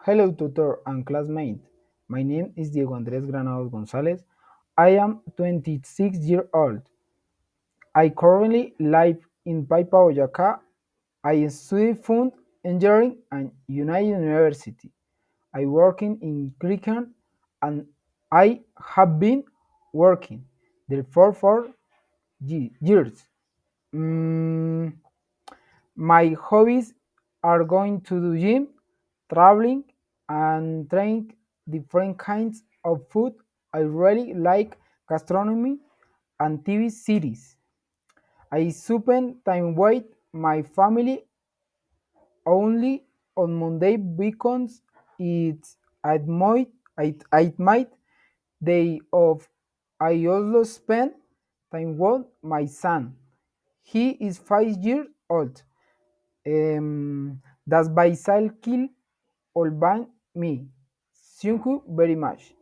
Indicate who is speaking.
Speaker 1: Hello, tutor and classmate. My name is Diego Andrés Granados González. I am 26 years old. I currently live in Paipa, Boyacá. I study food engineering at United University. I working in Curriculum and I have been working there for 4 years. Mm, my hobbies are going to the gym, traveling, and trying different kinds of food. I really like gastronomy and TV series. I spend time with my family only on Monday because it's at my day off. I also spend time with my son. He is 5 years old. Das bicycle all by me. Thank you very much.